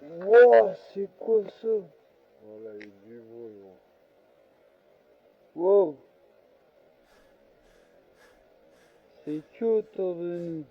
Wow, c'est quoi ça? Voilà, il est du beau, gros. Wow, c'est que autour de nous.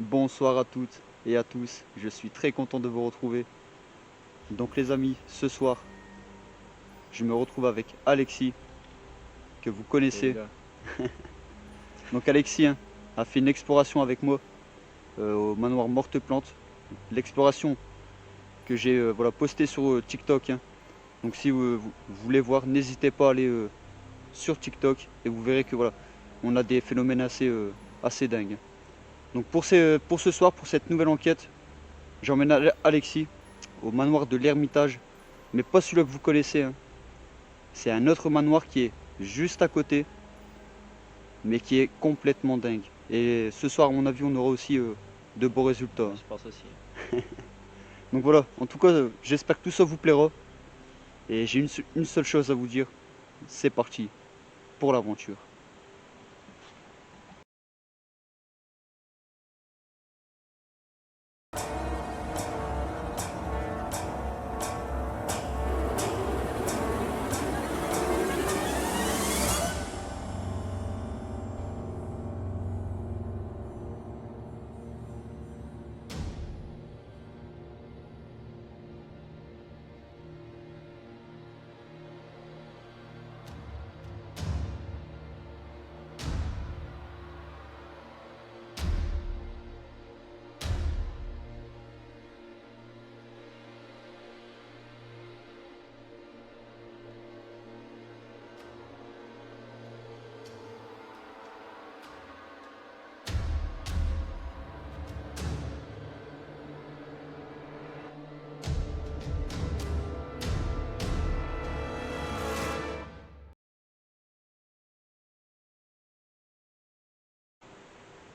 Bonsoir à toutes et à tous, je suis très content de vous retrouver. Donc les amis, ce soir, je me retrouve avec Alexis, que vous connaissez. Donc Alexis a fait une exploration avec moi au manoir Morte Plante. L'exploration que j'ai postée sur TikTok. Donc si vous voulez voir, n'hésitez pas à aller sur TikTok et vous verrez que voilà, on a des phénomènes assez dingues. Donc pour ce soir, pour cette nouvelle enquête, j'emmène Alexis au manoir de l'Ermitage, mais pas celui-là que vous connaissez. C'est un autre manoir qui est juste à côté, mais qui est complètement dingue. Et ce soir, à mon avis, on aura aussi de beaux résultats. Je pense aussi. Donc voilà, en tout cas, j'espère que tout ça vous plaira. Et j'ai une seule chose à vous dire, c'est parti pour l'aventure.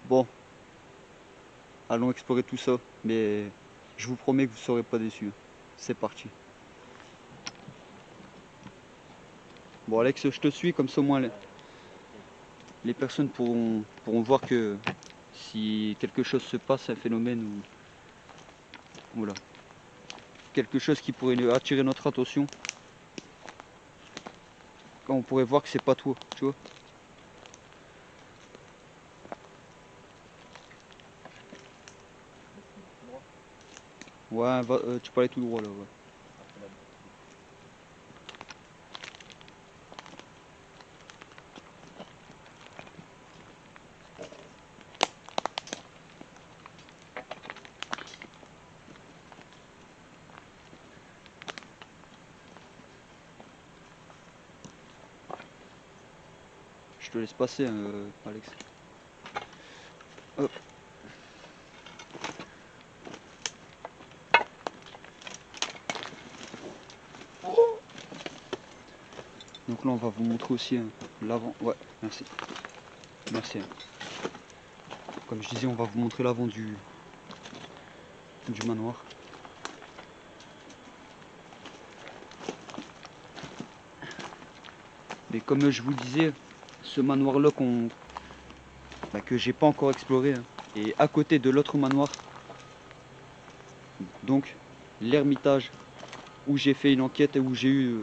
Bon, allons explorer tout ça, mais je vous promets que vous ne serez pas déçus. C'est parti. Bon Alex, je te suis, comme ça au moins les personnes pourront voir que si quelque chose se passe, un phénomène ou... Voilà. quelque chose qui pourrait attirer notre attention. Quand on pourrait voir que c'est pas toi, tu vois. Ouais, tu peux aller tout droit là, ouais. Je te laisse passer, Alex. Hop. Donc là, on va vous montrer aussi l'avant. Ouais, merci. Merci. Comme je disais, on va vous montrer l'avant du manoir. Mais comme je vous le disais, ce manoir là que j'ai pas encore exploré est à côté de l'autre manoir. Donc l'ermitage où j'ai fait une enquête et où j'ai eu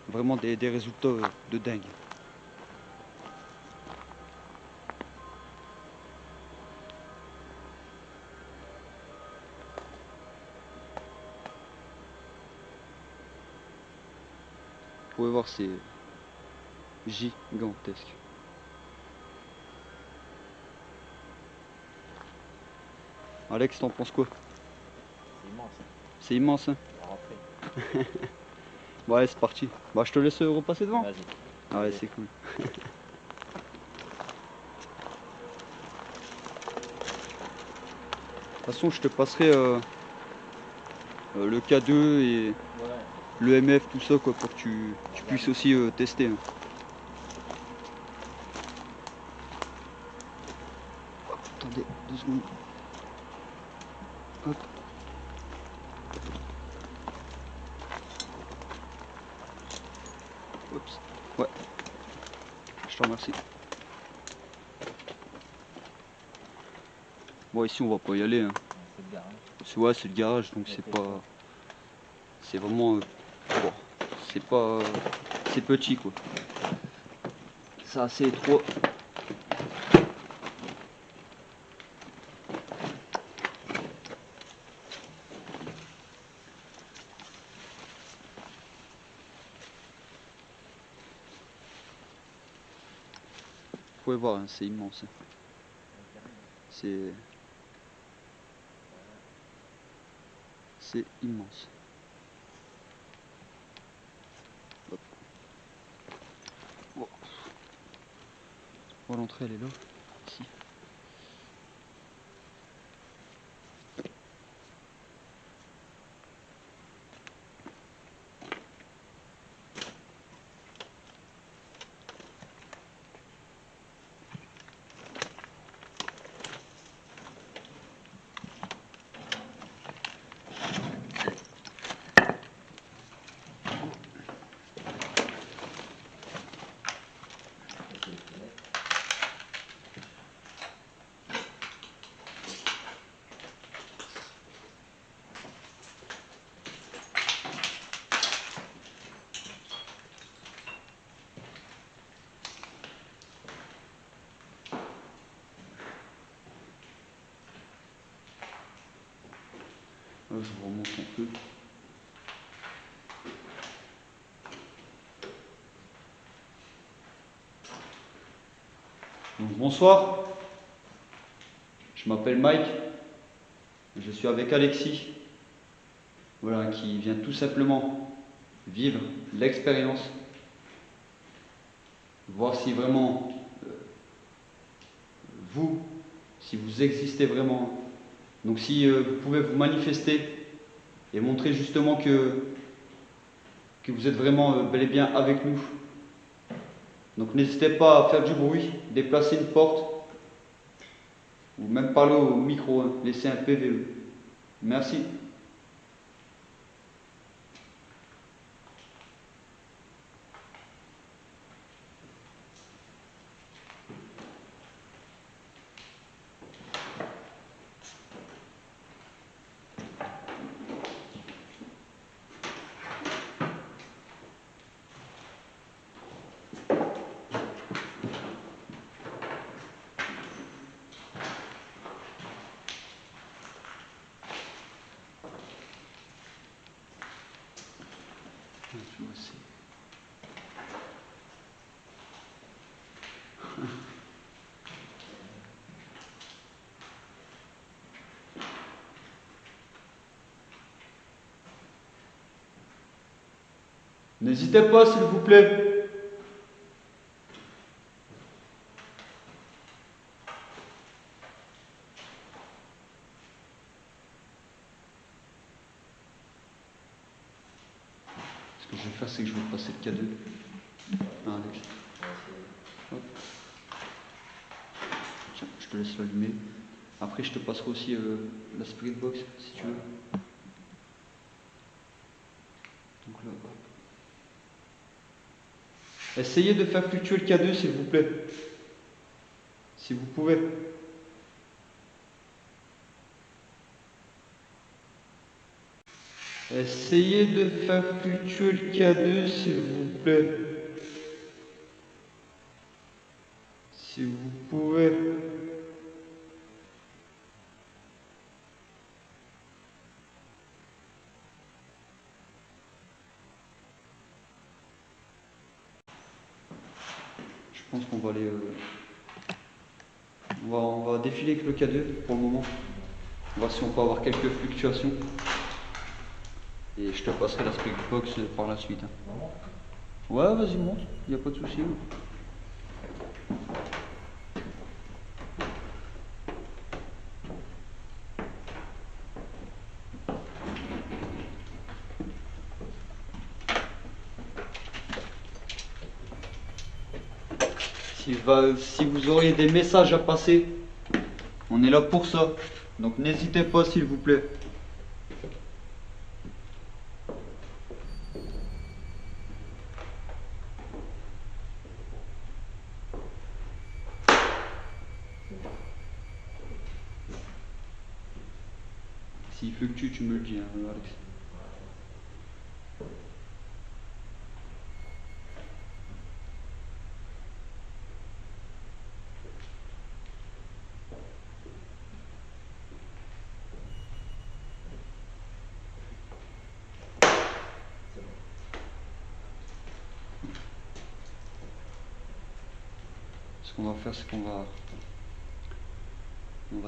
vraiment des résultats de dingue. Vous pouvez voir, c'est gigantesque. Alex, t'en penses quoi? C'est immense. C'est immense, hein? On va rentrer. Ouais, c'est parti. Bah, je te laisse repasser devant. Vas-y. Ah ouais, c'est cool. De toute façon, je te passerai le K2 et Ouais. le MF, tout ça, quoi, pour que tu puisses aussi tester. Hein. Hop, attendez, 2 secondes. Hop. Oups. Ouais. Je te remercie. Bon, ici, on va pas y aller. Hein. C'est le garage. Ouais, c'est le garage, donc c'est pas... C'est vraiment... bon, c'est pas... c'est petit, quoi. C'est assez étroit. Vous pouvez voir, hein, c'est immense. Hein. C'est immense. Hop. Bon. Bon, l'entrée, elle est là. Ici. Là, je vous remonte un peu. Donc, bonsoir, je m'appelle Mike, je suis avec Alexis, voilà, qui vient tout simplement vivre l'expérience, voir si vraiment si vous existez vraiment. Donc si vous pouvez vous manifester et montrer justement que vous êtes vraiment bel et bien avec nous. Donc n'hésitez pas à faire du bruit, déplacer une porte, ou même parler au micro, hein, laisser un PVE. Merci. N'hésitez pas, s'il vous plaît. Ce que je vais faire, c'est que je vais passer le K2. Ah, Alex. Hop. Tiens, je te laisse l'allumer. Après, je te passerai aussi la Spirit Box, si tu veux. Donc là, hop. Essayez de faire fluctuer le K2, s'il vous plaît. Si vous pouvez. Essayez de faire fluctuer le K2, s'il vous plaît. Si vous pouvez. Je pense qu'on va aller... on va défiler avec le K2 pour le moment. On va voir si on peut avoir quelques fluctuations. Et je te passerai la Spirit Box par la suite. Ouais, vas-y, monte, il n'y a pas de souci. Si vous auriez des messages à passer, on est là pour ça. Donc n'hésitez pas, s'il vous plaît. S'il fluctue, tu me le dis, hein, Alex. Ce qu'on va faire, c'est qu'on va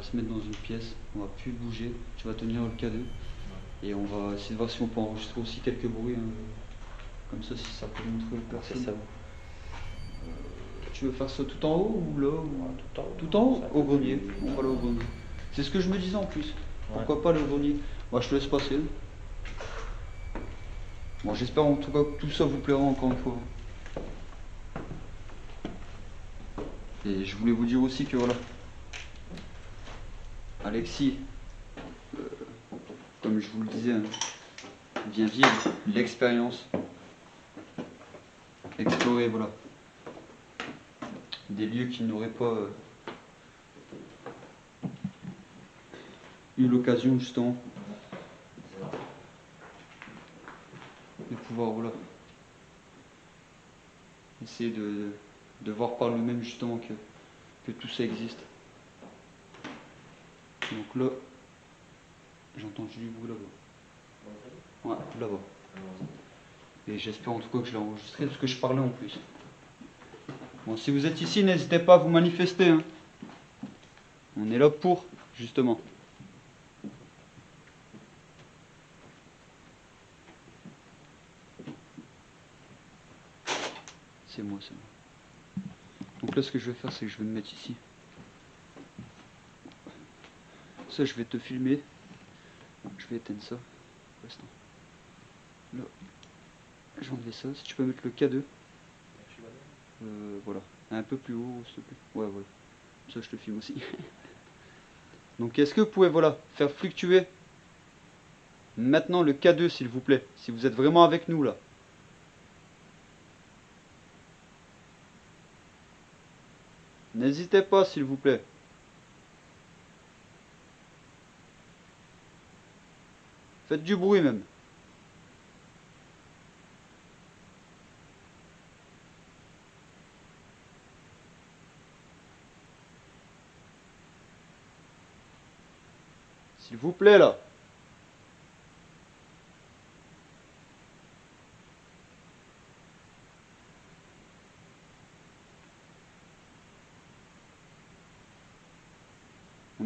se mettre dans une pièce, on va plus bouger, tu vas tenir le K2 et on va essayer de voir si on peut enregistrer aussi quelques bruits, hein. Comme ça, si ça peut montrer personne. C'est ça. Tu veux faire ça tout en haut ou là ou... Tout en haut. Tout en haut Ça au peut- grenier, on va là au grenier. C'est ce que je me disais en plus. Pourquoi pas le grenier? Moi je te laisse passer. Bon, j'espère en tout cas que tout ça vous plaira encore une fois. Et je voulais vous dire aussi que voilà, Alexis, comme je vous le disais, hein, vient vivre l'expérience, explorer voilà, des lieux qu'il n'aurait pas eu l'occasion justement de pouvoir voilà, essayer de voir par lui-même justement que tout ça existe. Donc là, j'ai entendu du bruit là-bas. Ouais, là-bas. Et j'espère en tout cas que je l'ai enregistré parce que je parlais en plus. Bon, si vous êtes ici, n'hésitez pas à vous manifester, hein. On est là pour, justement. C'est moi, c'est moi. Donc là, ce que je vais faire, c'est que je vais me mettre ici. Ça, je vais te filmer. Je vais éteindre ça. Reste. Là. Je vais enlever ça. Si tu peux mettre le K2. Voilà. Un peu plus haut, s'il te plaît. Ouais, voilà. Ça, je te filme aussi. Donc, est-ce que vous pouvez, voilà, faire fluctuer maintenant le K2, s'il vous plaît. Si vous êtes vraiment avec nous, là. N'hésitez pas, s'il vous plaît. Faites du bruit, même. S'il vous plaît, là.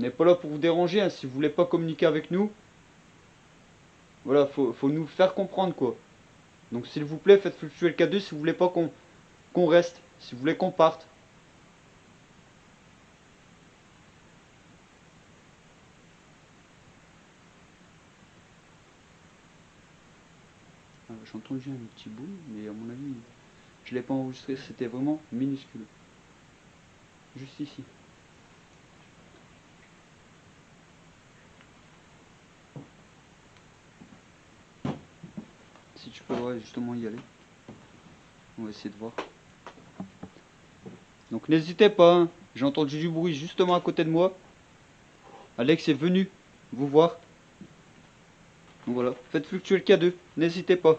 n'est pas là pour vous déranger, hein. Si vous voulez pas communiquer avec nous, voilà, faut nous faire comprendre quoi. Donc s'il vous plaît, faites fluctuer le K2 si vous voulez pas qu'on reste, si vous voulez qu'on parte. J'ai entendu un petit bout, mais à mon avis, je l'ai pas enregistré, c'était vraiment minuscule. Juste ici. Si tu peux ouais, justement y aller. On va essayer de voir. Donc n'hésitez pas, hein. J'ai entendu du bruit justement à côté de moi. Alex est venu vous voir. Donc voilà, faites fluctuer le K2, n'hésitez pas.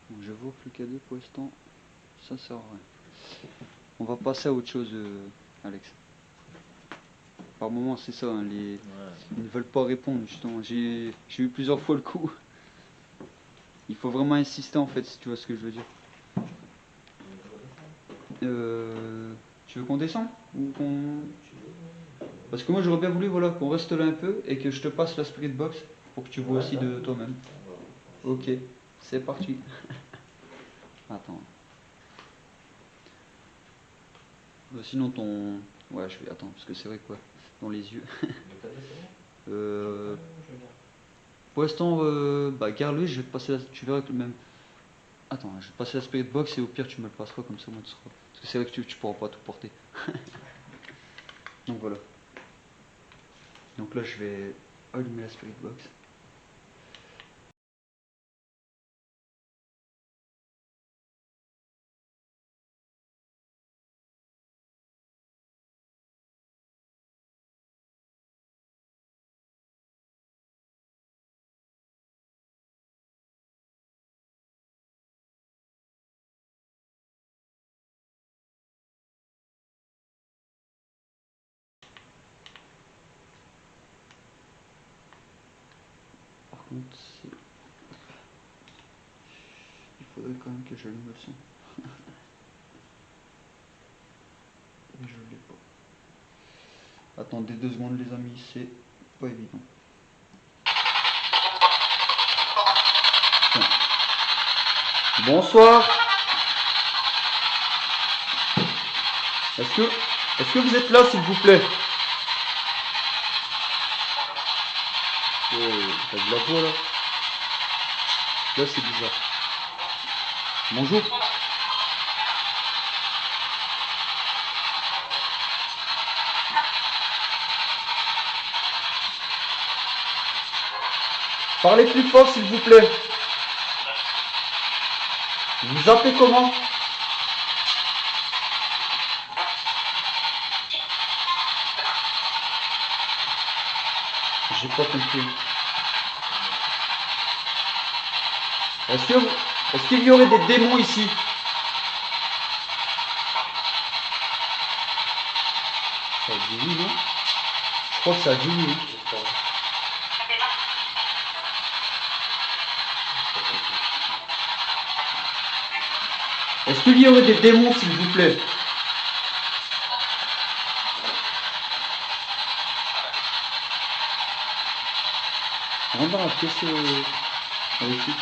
Donc, je vois que le K2 pour l'instant, ça sert à rien. On va passer à autre chose, Alex. Par moment c'est ça, hein, Ouais. ils ne veulent pas répondre justement. J'ai eu plusieurs fois le coup. Il faut vraiment insister en fait, si tu vois ce que je veux dire. Tu veux qu'on descende ou qu'on... Parce que moi j'aurais bien voulu voilà, qu'on reste là un peu et que je te passe la Spirit Box pour que tu vois aussi de toi-même. Ok, c'est parti. Attends. Sinon ton... Ouais, je vais... Attends, parce que c'est vrai quoi, dans les yeux. Pour l'instant, bah garde-le, je vais te passer la... Tu verras que même... Attends, je vais te passer la Spirit Box et au pire tu me le passeras comme ça moi tu seras... Parce que c'est vrai que tu pourras pas tout porter. Donc voilà. Donc là je vais allumer la Spirit Box. Par contre, il faudrait quand même que j'allume le son. Et je l'ai pas. Attendez 2 secondes les amis, c'est pas évident. Tiens. Bonsoir. Est-ce que vous êtes là s'il vous plaît? Oh, t'as de la voix là. Là c'est bizarre. Bonjour. Parlez plus fort s'il vous plaît. Vous vous appelez comment? J'ai pas compris. Est-ce qu'il y aurait des démons ici? Ça dit oui, non? Je crois que ça dit oui. Est-ce qu'il y aurait des démons s'il vous plaît? On va appeler ce... Ici.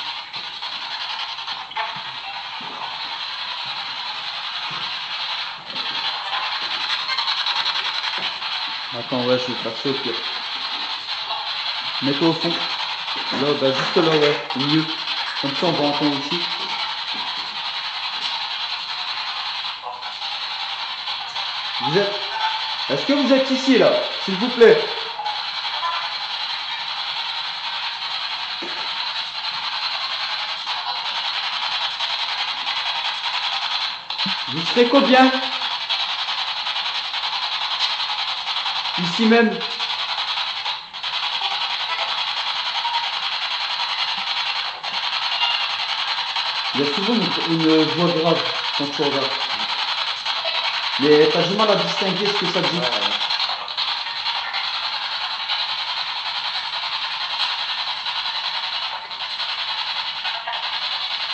Attends, ouais, je vais faire ça au pire. Mets-toi au fond. Là, bah juste là, ouais, au milieu. Comme ça, on va entendre ici. Vous êtes... Est-ce que vous êtes ici, là? S'il vous plaît. Vous serez combien? Ici même. Il y a souvent une voix grave quand tu regardes. Mais t'as du mal à distinguer ce que ça dit.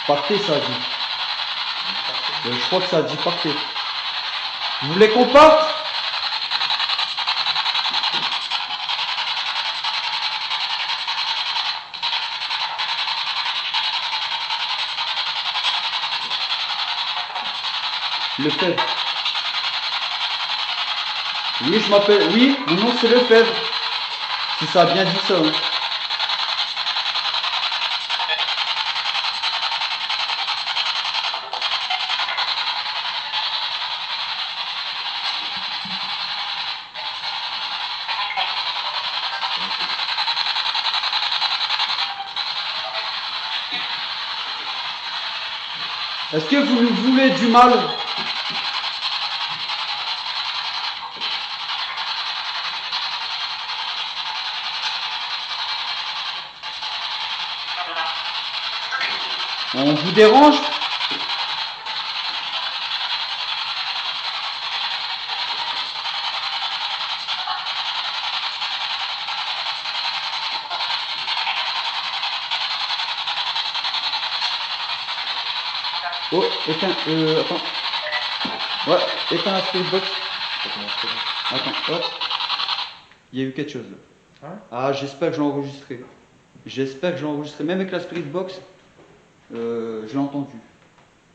Partez, ça a dit. Je crois que ça a dit partez. Vous voulez qu'on parte? Lefebvre. Oui, je m'appelle. Oui, mon nom c'est Lefebvre. Si ça a bien dit ça. Hein. Est-ce que vous nous voulez du mal? On vous dérange? Oh, éteins, attends. Ouais, éteins la Spirit Box. Attends, hop. Il y a eu quelque chose là. Hein? Ah, j'espère que je l'ai enregistré. J'espère que je l'ai enregistré. Même avec la Spirit Box, je l'ai entendu.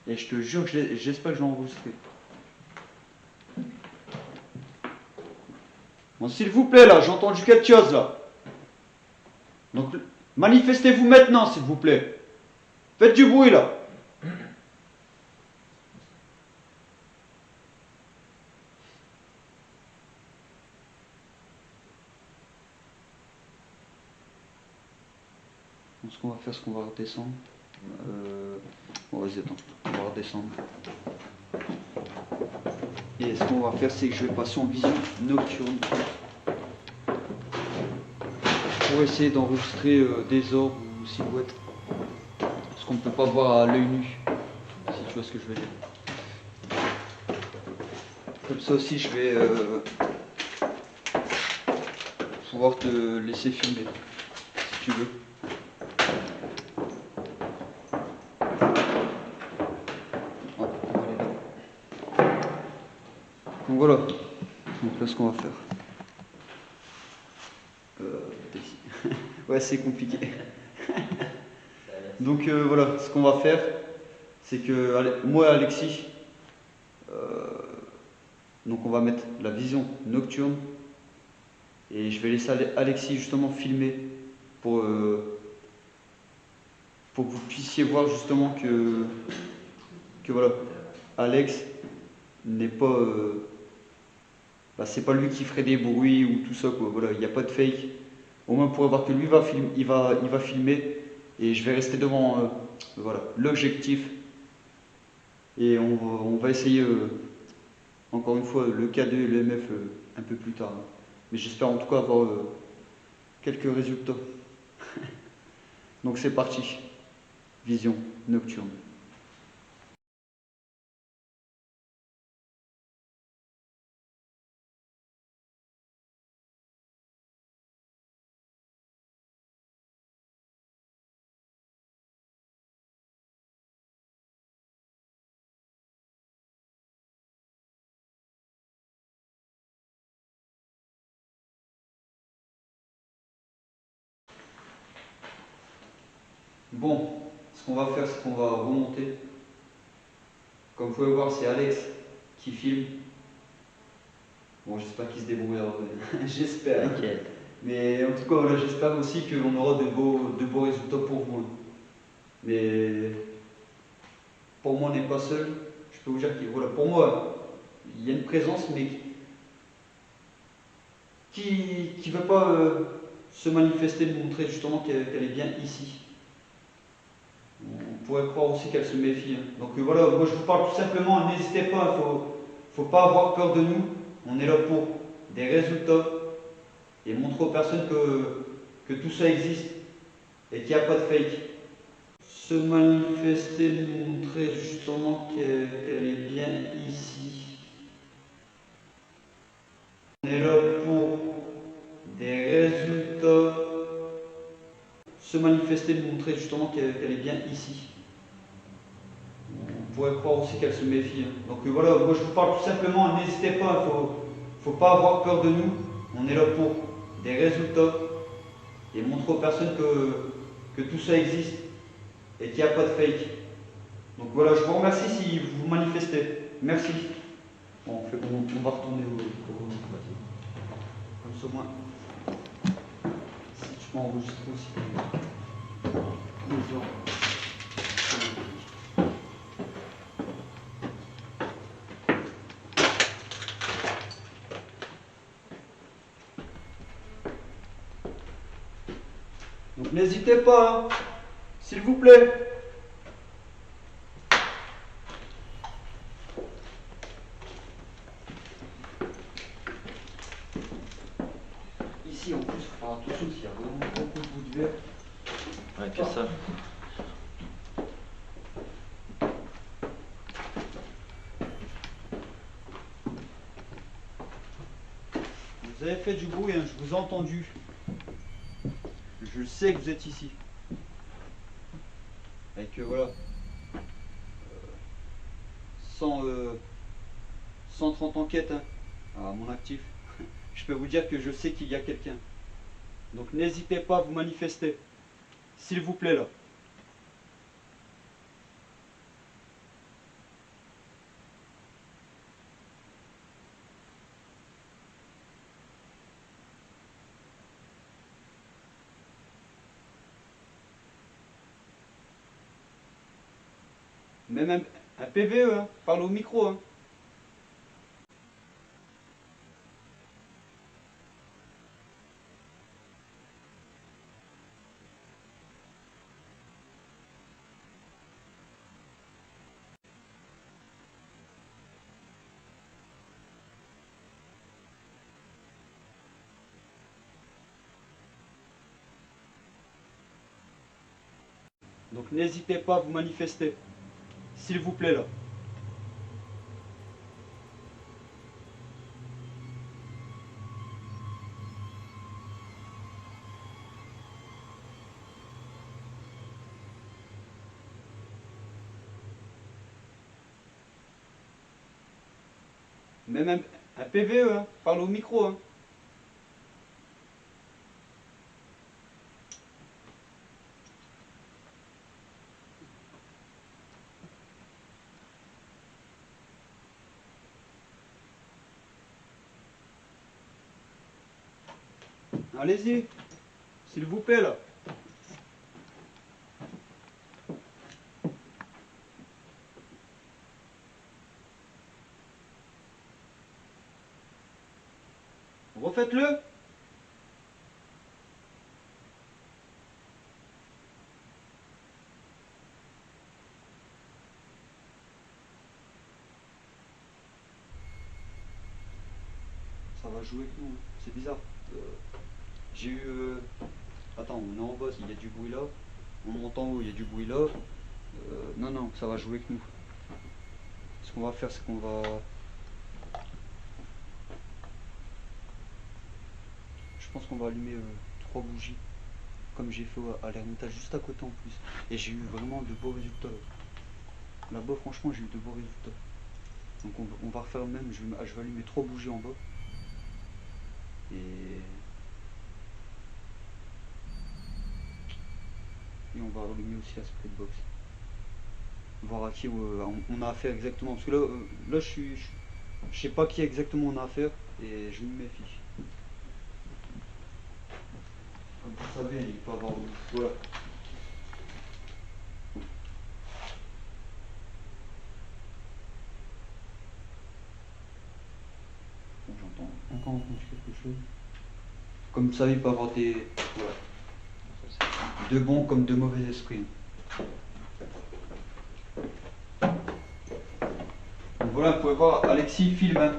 Et je te jure que j'espère que je l'ai enregistré. Bon, s'il vous plaît là, j'ai entendu quelque chose là. Donc, manifestez-vous maintenant, s'il vous plaît. Faites du bruit là. Donc, ce qu'on va faire, c'est qu'on va redescendre. Bon, vas-y, attends. On va redescendre. Et ce qu'on va faire, c'est que je vais passer en vision nocturne pour essayer d'enregistrer des orbes ou silhouettes. Ce qu'on ne peut pas voir à l'œil nu, si tu vois ce que je veux dire. Comme ça aussi, je vais pouvoir te laisser filmer, si tu veux. Donc voilà, donc là ce qu'on va faire. Ouais, c'est compliqué. Donc voilà, ce qu'on va faire, c'est que moi et Alexis, donc on va mettre la vision nocturne et je vais laisser Alexis justement filmer pour que vous puissiez voir justement que voilà, Alex n'est pas c'est pas lui qui ferait des bruits ou tout ça quoi. Voilà, il n'y a pas de fake. Au moins pour voir que lui il va filmer et je vais rester devant voilà, l'objectif et on va essayer encore une fois le K2 et le MF un peu plus tard. Mais j'espère en tout cas avoir quelques résultats. Donc c'est parti. Vision nocturne. Bon, ce qu'on va faire, c'est qu'on va remonter. Comme vous pouvez voir, c'est Alex qui filme. Bon, j'espère qu'il se débrouillera. J'espère. T'inquiète. Mais en tout cas, voilà, j'espère aussi qu'on aura de beaux résultats pour vous. Mais pour moi, on n'est pas seul. Je peux vous dire que voilà, pour moi, il y a une présence, mais qui ne veut pas se manifester, nous montrer justement qu'elle est bien ici. On pourrait croire aussi qu'elle se méfie. Hein. Donc voilà, moi je vous parle tout simplement, n'hésitez pas, il ne faut pas avoir peur de nous. On est là pour des résultats et montrer aux personnes que tout ça existe et qu'il n'y a pas de fake. Se manifester, nous montrer justement qu'elle est bien ici. On est là pour des résultats. Se manifester, nous montrer justement qu'elle est bien ici. On pourrait croire aussi qu'elle se méfie. Hein. Donc voilà, moi je vous parle tout simplement, n'hésitez pas, faut pas avoir peur de nous. On est là pour des résultats et montrer aux personnes que tout ça existe et qu'il n'y a pas de fake. Donc voilà, je vous remercie si vous manifestez. Merci. Bon, on va retourner au comme ça, au moins. Si je peux enregistrer aussi les heures. Donc n'hésitez pas, hein, s'il vous plaît. Ici en plus, il faut faire attention s'il y a vraiment beaucoup de bouts de verre. Ouais, que ça. Vous avez fait du bruit, hein, je vous ai entendu. Je sais que vous êtes ici. Et que voilà. 130 enquêtes hein, à mon actif. Je peux vous dire que je sais qu'il y a quelqu'un. Donc n'hésitez pas à vous manifester. S'il vous plaît là. Même un PVE, hein, parle au micro. Hein. Donc n'hésitez pas à vous manifester. S'il vous plaît là. Même un PVE, hein, parle au micro. Hein. Allez-y, s'il vous plaît là. Refaites-le. Ça va jouer avec nous, c'est bizarre. J'ai eu... Attends, on est en bas, il y a du bruit là. On monte en haut, il y a du bruit là. Non, ça va jouer avec nous. Ce qu'on va faire, c'est qu'on va... Je pense qu'on va allumer 3 bougies. Comme j'ai fait à l'Ermitage, juste à côté en plus. Et j'ai eu vraiment de beaux résultats. Là-bas, franchement, j'ai eu de beaux résultats. Donc on va refaire le même. Je vais allumer 3 bougies en bas. Et on va allumer aussi la split box. Voir à qui on a affaire exactement. Parce que là je sais pas qui exactement on a affaire. Et je me méfie. Comme vous savez, il peut avoir... Voilà. Bon, j'entends encore entendu quelque chose. Comme vous savez, il peut avoir des... Voilà. De bons comme de mauvais esprits. Donc voilà, vous pouvez voir, Alexis filme hein,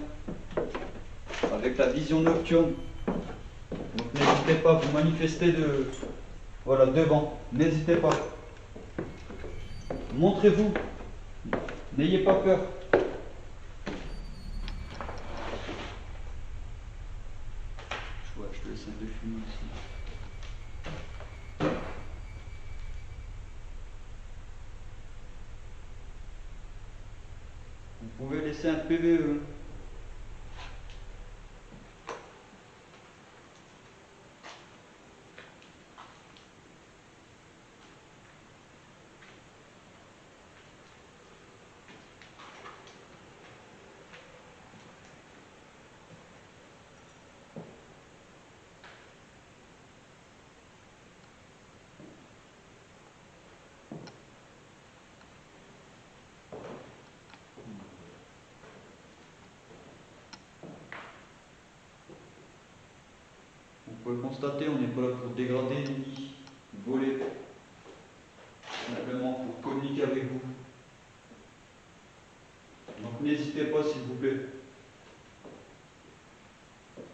avec la vision nocturne. Donc n'hésitez pas à vous manifester voilà, devant. N'hésitez pas. Montrez-vous. N'ayez pas peur. Je te laisse un peu fumer ici. Vous pouvez laisser un PVE. Vous pouvez constater, on n'est pas là pour dégrader ni voler, simplement pour communiquer avec vous. Donc n'hésitez pas s'il vous plaît.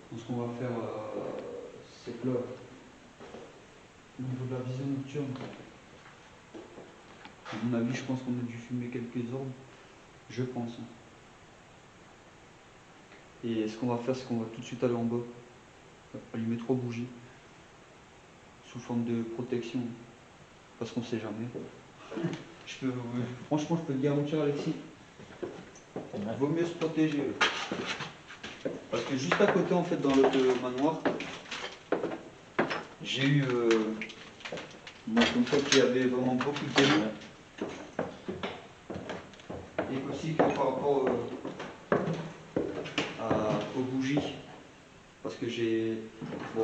Donc, ce qu'on va faire, c'est que là, au niveau de la vision nocturne, à mon avis, je pense qu'on a dû fumer quelques ordres, je pense. Et ce qu'on va faire, c'est qu'on va tout de suite aller en bas, allumer 3 bougies, sous forme de protection, parce qu'on sait jamais. Franchement, je peux te garantir, Alexis, vaut mieux se protéger. Parce que juste à côté, en fait, dans l'autre manoir, j'ai eu moi, comme ça qu'il y avait vraiment beaucoup de démons. Et aussi que par rapport aux bougies, parce que j'ai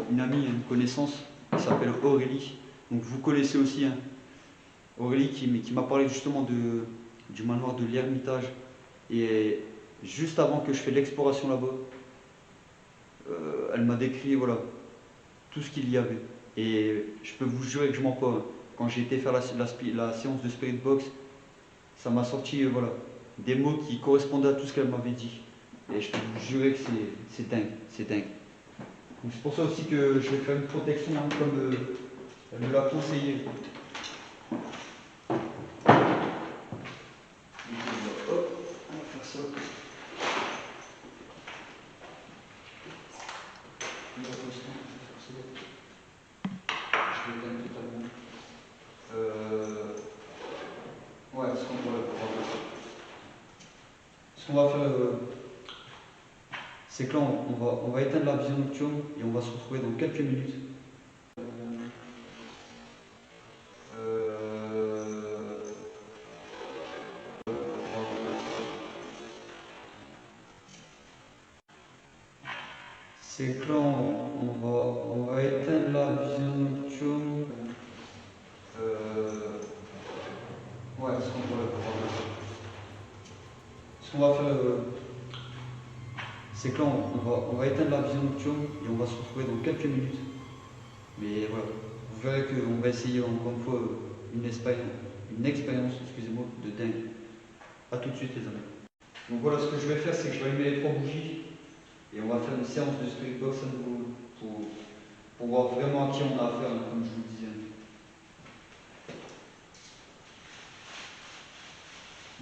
une amie, une connaissance, qui s'appelle Aurélie, donc vous connaissez aussi, hein, Aurélie qui m'a parlé justement du manoir de l'Ermitage. Et juste avant que je fasse l'exploration là-bas, elle m'a décrit voilà, tout ce qu'il y avait. Et je peux vous jurer que je mens pas. Hein. Quand j'ai été faire la séance de Spirit Box, ça m'a sorti voilà, des mots qui correspondaient à tout ce qu'elle m'avait dit. Et je peux vous jurer que c'est dingue, c'est dingue. C'est pour ça aussi que je vais faire une protection hein, comme elle me l'a conseillé. Hop, on va faire ça. Je l'éteins totalement. Ouais, ce qu'on va faire, c'est que là, on va éteindre la vision nocturne et on va se retrouver dans quelques minutes. C'est que là, on va éteindre la vision nocturne. Ouais, ce qu'on va faire, c'est que là, on va éteindre la vision nocturne et on va se retrouver dans quelques minutes. Mais voilà, vous verrez qu'on va essayer encore une fois une expérience, excusez-moi, de dingue. A tout de suite les amis. Donc voilà, ce que je vais faire, c'est que je vais allumer les 3 bougies et on va faire une séance de Spirit Box à nouveau pour voir vraiment à qui on a affaire, comme je vous le disais.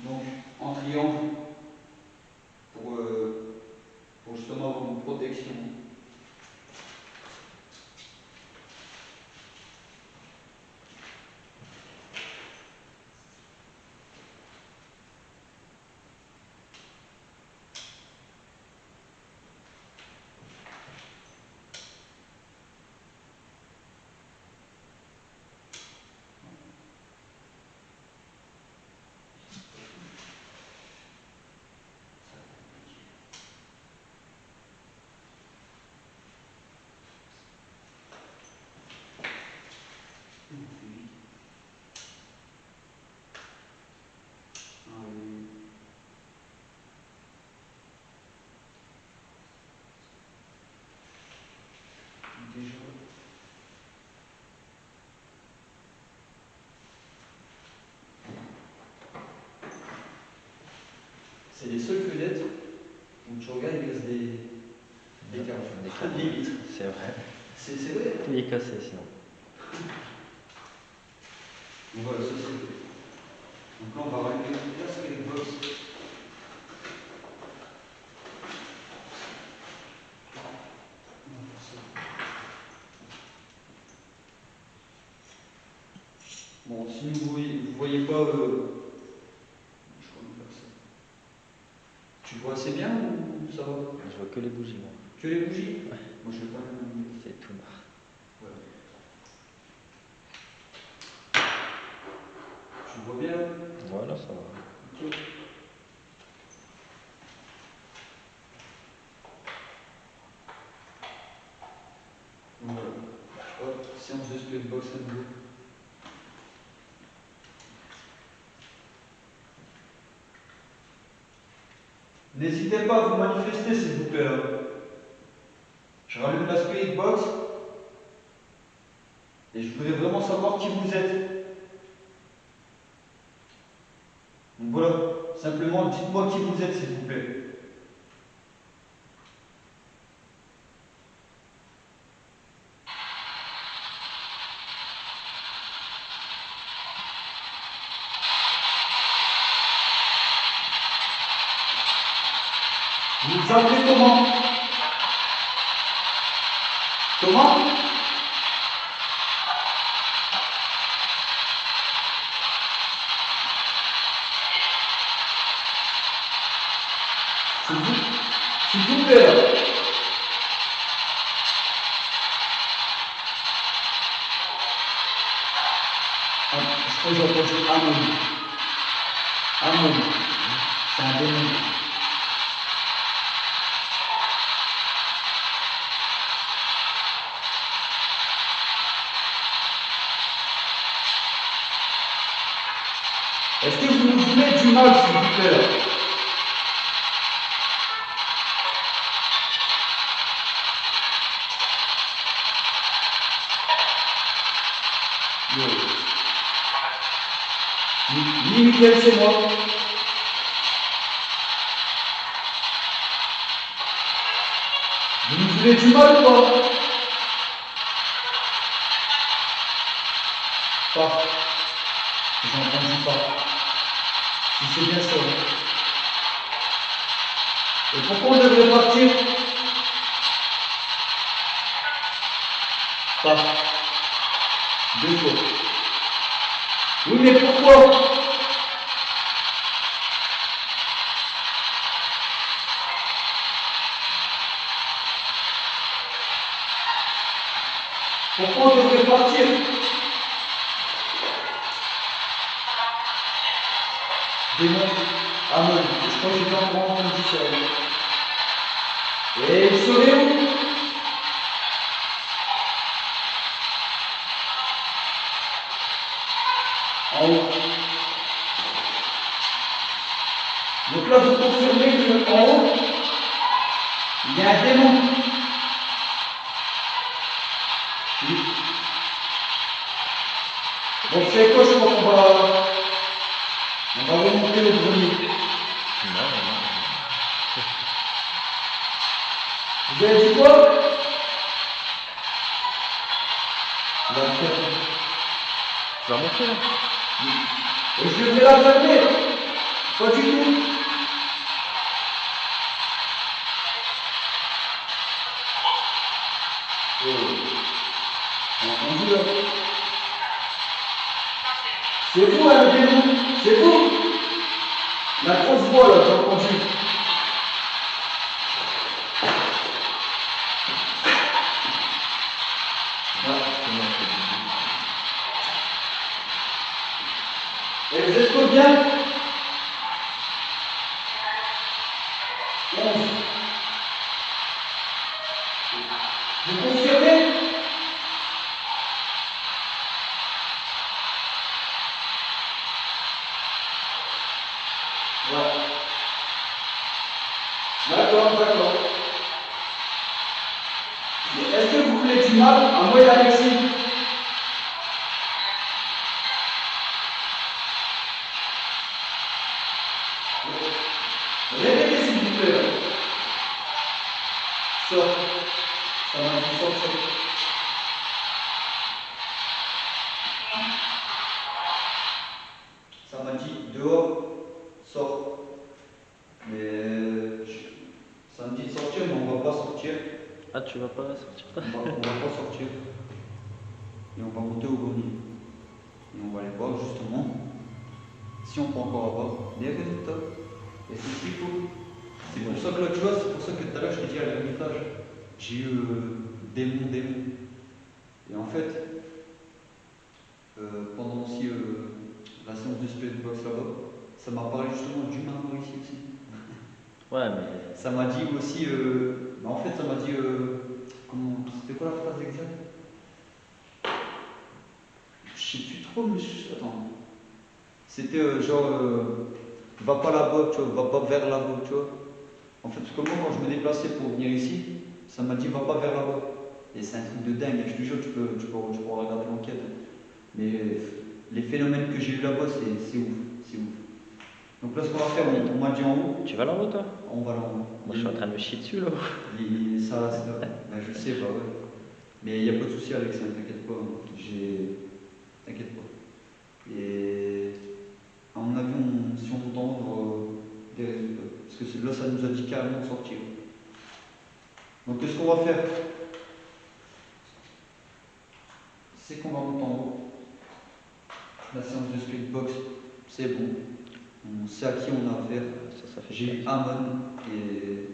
Donc en triangle pour justement avoir une protection. C'est les seules fenêtres où tu regardes, il reste des carreaux. Des vitres. C'est vrai. C'est vrai. Tout est cassé sinon. Donc voilà, ça c'est fait. Donc là on va rallumer la Spirit Box. Bon, si vous voyez pas, je crois qu'on va faire ça. ça va? Je vois que les bougies, moi. Que les bougies? Ouais. Moi je vais pas les manier. C'est tout noir. Voilà. Tu vois bien? Voilà, ça va. Ok. Voilà. Hop, séance de split box à nouveau. N'hésitez pas à vous manifester s'il vous plaît. Je rallume la spirit box et je voudrais vraiment savoir qui vous êtes. Donc voilà, simplement dites-moi qui vous êtes s'il vous plaît. Vous vous appelez comment? Comment? S'il vous plaît. Je crois que j'ai entendu Amon. Amon. C'est un démon. Est-ce que vous nous voulez du mal, s'il vous plaît? Ni Mickaël, c'est moi. Vous nous voulez du mal ou pas? Pas. J'ai entendu pas. Si c'est bien ça. Et pourquoi on devrait partir? Pas. 2 fois. Oui, mais pourquoi? Pourquoi on devrait partir? Démon, Amon, je crois que j'ai pas encore entendu ça. Et il serait où? En haut. Donc là, vous confirmez qu'en haut, il y a un démon. Oui. Bon, c'est quoi, je crois qu'on va remonter au grenier. Non. Vous avez dit quoi? Il va le faire. Tu vas monter là? Et je devrais la fermer. Pas du tout. Entendu là. C'est vous, hein, le démon. C'est vous. La grosse voix là, j'ai entendu. Et vous êtes combien? 11. Vous confirmez? Ouais. D'accord. Est-ce que vous voulez du mal à moi et à Alexis? Répétez s'il vous plaît. Sors. Ça m'a dit sortir. Ça m'a dit dehors, sors. Mais ça me dit de sortir, mais on va pas sortir. Ah, tu vas pas sortir toi? On va pas sortir. Et on va monter au grenier. Et on va aller voir justement si on peut encore avoir des résultats. Et c'est ce qu'il faut. C'est pour ça que là, tu vois, c'est pour ça que tout à l'heure je t'ai dit à l'Ermitage, j'ai eu démon. Et en fait, pendant aussi la séance de spirit box là-bas, ça m'a parlé justement du manoir ici aussi. Ouais, mais. Ça m'a dit aussi, en fait, ça m'a dit, comment, c'était quoi la phrase exacte? Je sais plus trop, mais attends. C'était genre, va pas là-bas, tu vois, va pas vers là-bas, tu vois. En fait, parce que moi, quand je me déplaçais pour venir ici, ça m'a dit, va pas vers là-bas. Et c'est un truc de dingue, je te jure, tu pourras regarder l'enquête. Mais les phénomènes que j'ai eu là-bas, c'est ouf, c'est ouf. Donc là, ce qu'on va faire, on m'a dit en haut. Tu vas là-haut, toi? On va là-haut. Moi, je suis en train de me chier dessus, là. Ben, je sais, bah ouais. Mais il n'y a pas de souci, Alex, hein, t'inquiète pas. T'inquiète pas. Et à mon avis, si on monte en haut, on aura des résultats. Parce que là, ça nous a dit carrément de sortir. Donc, qu'est-ce qu'on va faire? C'est qu'on va monter en haut. La séance de spirit box, c'est bon. On sait à qui on a affaire. Ça fait J'ai eu plaisir. Amon. Et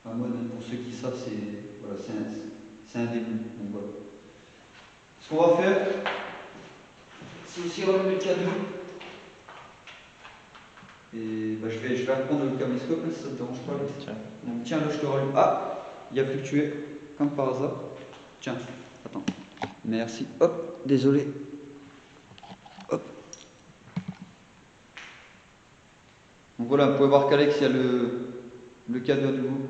Amon, pour ceux qui savent, c'est un démon. Donc voilà. Ce qu'on va faire, c'est aussi relever le cadeau. Et bah, je vais reprendre le caméscope, si ça ne te dérange pas. Tiens. Donc tiens, là je te rallume. Ah, il a fluctué, comme par hasard. Tiens, attends. Merci. Hop, désolé. Hop. Donc voilà, vous pouvez voir qu'Alex, il y a le cadeau à nouveau.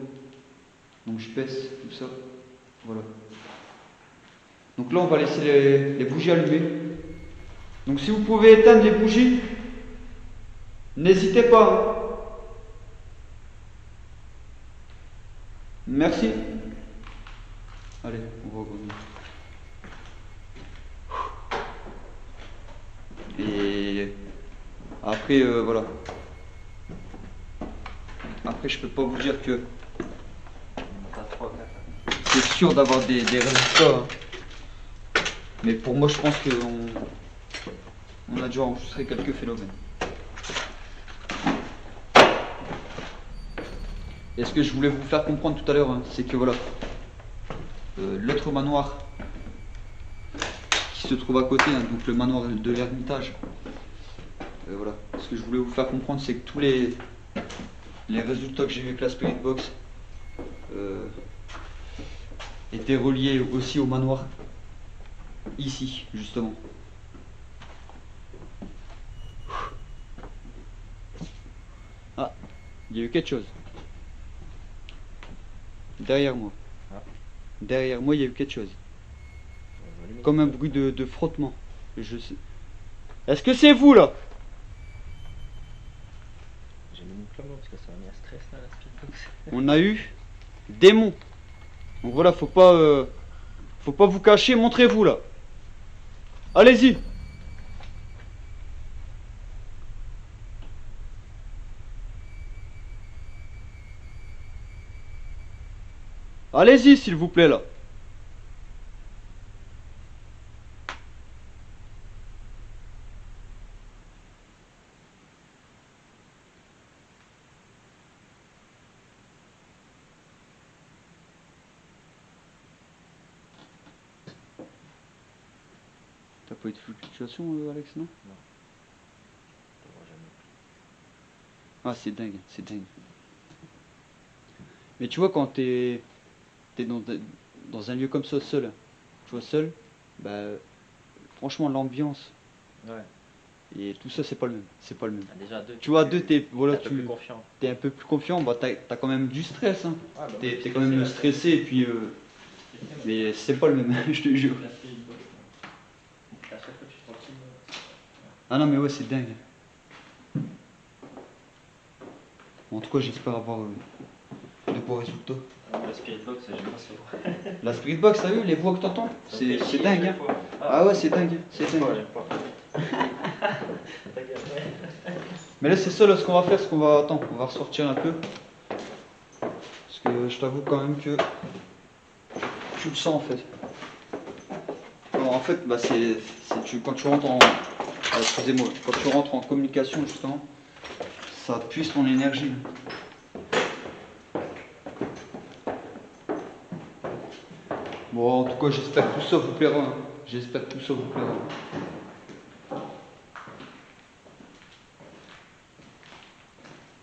Donc je pèse tout ça. Voilà. Donc là, on va laisser les bougies allumées. Donc si vous pouvez éteindre les bougies, n'hésitez pas. Merci. Allez, on va au bout. Et après, voilà. Après, je peux pas vous dire que c'est sûr d'avoir des résultats. Hein. Mais pour moi, je pense qu'on a déjà enregistré quelques phénomènes. Et ce que je voulais vous faire comprendre tout à l'heure, hein, c'est que voilà, l'autre manoir qui se trouve à côté, hein, donc le manoir de l'Ermitage, voilà, ce que je voulais vous faire comprendre, c'est que tous les résultats que j'ai eu avec la Spirit Box étaient reliés aussi au manoir, ici, justement. Ah, il y a eu quelque chose. Derrière moi. Ah. Derrière moi, il y a eu quelque chose. Comme un bruit de frottement. Je sais. Est-ce que c'est vous là? J'ai mis une clope parce que ça m'a mis un stress là, la speedbox. On a eu démon. Donc voilà, faut pas vous cacher, montrez-vous là. Allez-y. Allez-y s'il vous plaît là. T'as pas eu de fluctuation, Alex, non? Ah, c'est dingue, c'est dingue. Mais tu vois, quand t'es dans un lieu comme ça, seul, tu vois, seul, bah, franchement, l'ambiance Ouais. et tout ça, c'est pas le même. C'est pas le même. Ah, déjà, deux. Tu vois, à deux, voilà, un peu plus confiant. t'es un peu plus confiant, bah, t'as quand même du stress, hein. Ah, bah, T'es quand même stressé, et puis, mais c'est pas le même, je te jure. Ah non, mais ouais, c'est dingue. En tout cas, j'espère avoir de beaux résultats. La spirit box, j'aime pas ça. La Spirit Box, t'as vu les voix que t'entends? C'est dingue, hein. Ah ouais, c'est dingue, c'est dingue. J'aime pas. Mais là, c'est ça, là, ce qu'on va faire, c'est qu'on va... Attends, on va ressortir un peu. Parce que je t'avoue quand même que... Tu le sens, en fait. Alors, en fait, bah, quand tu rentres en... excusez-moi. Quand tu rentres en communication, justement, ça puise ton énergie. Bon, en tout cas, j'espère que tout ça vous plaira. Hein. J'espère que tout ça vous plaira.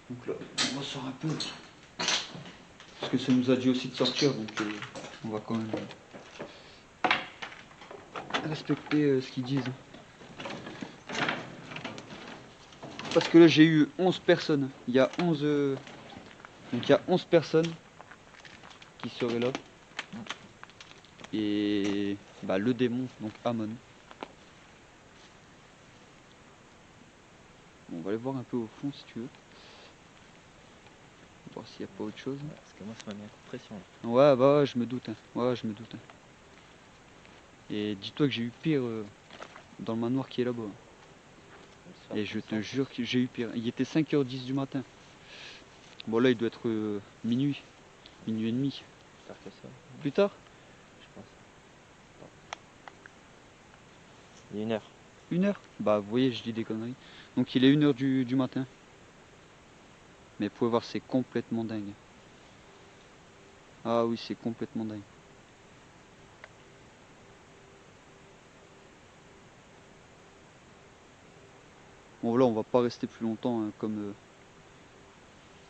Donc là, on ressort un peu. Parce que ça nous a dit aussi de sortir, donc on va quand même respecter ce qu'ils disent. Parce que là, j'ai eu 11 personnes. Il y a 11... Donc il y a 11 personnes qui seraient là. Et bah, le démon, donc Amon. Bon, on va aller voir un peu au fond si tu veux. Voir s'il n'y a pas autre chose. Ouais, parce que moi, ça m'a mis un coup de pression. Là. Ouais, bah ouais, je me doute. Hein. Ouais, je me doute. Hein. Et dis-toi que j'ai eu pire dans le manoir qui est là-bas. Et je te jure que j'ai eu pire. Il était 5h10 du matin. Bon là il doit être minuit. Minuit et demi. Plus tard que ça. Plus tard? Je pense. Il est 1h. 1h? Bah vous voyez, je dis des conneries. Donc il est 1h du matin. Mais vous pouvez voir, c'est complètement dingue. Ah oui, c'est complètement dingue. Bon là on va pas rester plus longtemps hein, comme...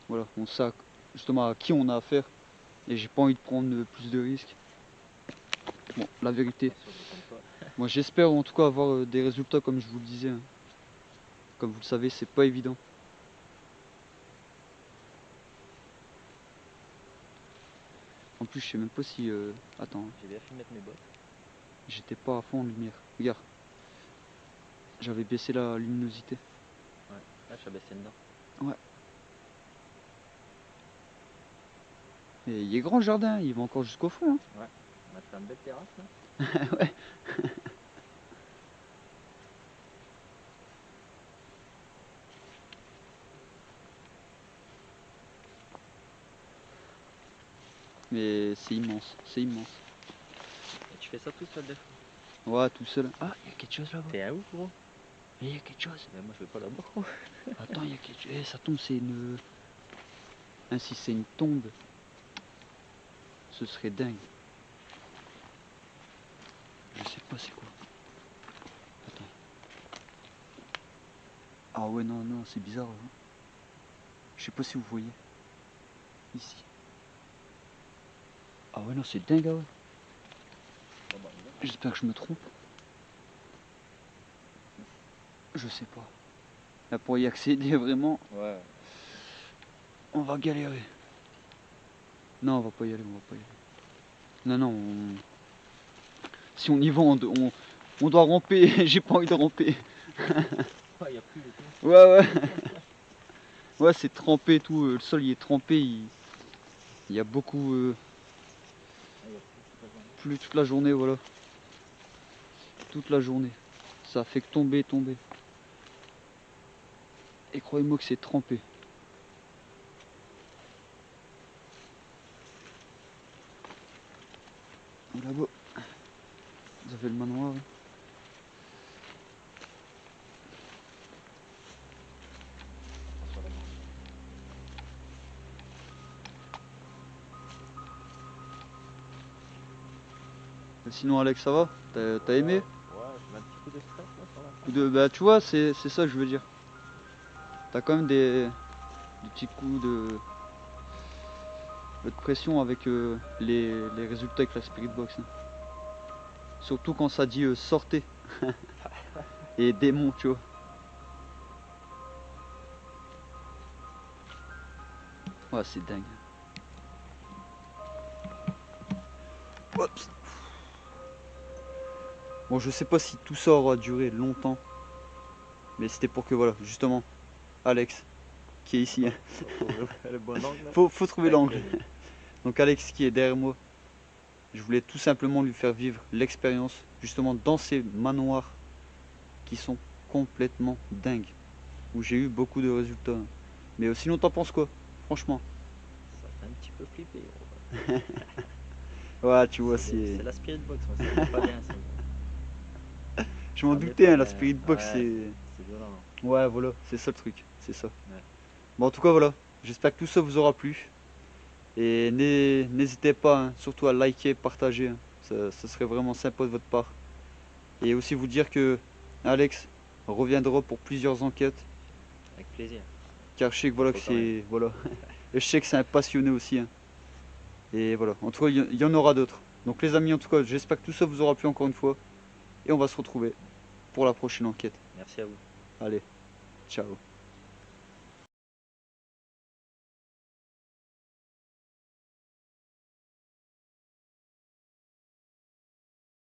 voilà, on sait justement à qui on a affaire. Et j'ai pas envie de prendre plus de risques. Bon, la vérité. Moi j'espère en tout cas avoir des résultats comme je vous le disais. Hein. Comme vous le savez, c'est pas évident. En plus, je sais même pas si... Attends. J'ai bien fait de mettre mes bottes. J'étais pas à fond en lumière. Regarde. J'avais baissé la luminosité. Ouais, là je suis baissé dedans. Ouais. Et il est grand le jardin, il va encore jusqu'au fond. Hein. Ouais, on a fait une belle terrasse là. Ouais. Mais c'est immense, c'est immense. Et tu fais ça tout seul des fois. Ouais, tout seul. Ah, il y a quelque chose là-bas. T'es à où gros? Il y a quelque chose. Mais moi je vais pas là-bas gros. Attends, il y a quelque chose. Eh, ça tombe, c'est une... Ah, si c'est une tombe, ce serait dingue. Je sais pas c'est quoi. Attends. Ah ouais, non, non, c'est bizarre. Hein. Je sais pas si vous voyez. Ici. Ah ouais, non, c'est dingue, ah ouais. Bon, bah, J'espère que je me trompe. Je sais pas. Là, pour y accéder vraiment, ouais. on va galérer. Non, on va pas y aller, on va pas y aller. Non, non, si on y va, on doit ramper. J'ai pas envie de ramper. Ouais, y a plus de tout. Ouais, ouais. Ouais, c'est trempé et tout. Le sol, il est trempé. Il y a beaucoup... Ah, y a plus toute la journée, voilà. Toute la journée. Ça fait que tomber, tomber. Et croyez-moi que c'est trempé. Là-bas, vous avez le manoir. Hein. sur la main. Sinon, Alex, ça va? T'as aimé? Ouais, j'ai un petit coup de stress là sur la fin. Bah, tu vois, c'est ça que je veux dire. T'as quand même des petits coups de pression avec les résultats avec la Spirit Box. Hein. Surtout quand ça dit sortez. Et démon, tu vois. Ouais, c'est dingue. Oups. Bon, je sais pas si tout ça aura duré longtemps. Mais c'était pour que, voilà, justement, Alex, qui est ici. Hein. Le bon angle. Faut trouver l'angle. Donc Alex qui est derrière moi. Je voulais tout simplement lui faire vivre l'expérience, justement, dans ces manoirs qui sont complètement dingues. Où j'ai eu beaucoup de résultats. Mais sinon, t'en penses quoi? Franchement. Ça fait un petit peu flipper. Gros. Ouais, tu vois, C'est la Spirit Box, moi, c'est pas bien ça. Je m'en On est doutais, pas hein, la bien. Spirit Box, Ouais, c'est... C'est violent. Ouais, voilà, c'est ça le truc, c'est ça. Ouais. Bon, en tout cas, voilà, j'espère que tout ça vous aura plu. Et n'hésitez pas, hein, surtout à liker, partager. Hein. Ça serait vraiment sympa de votre part. Et aussi vous dire que Alex reviendra pour plusieurs enquêtes, Avec plaisir. car je sais que voilà, Faut quand même. voilà. Et je sais que c'est un passionné aussi, hein. Et voilà, en tout cas, il y en aura d'autres. Donc les amis, en tout cas, j'espère que tout ça vous aura plu encore une fois. Et on va se retrouver pour la prochaine enquête. Merci à vous. Allez, ciao.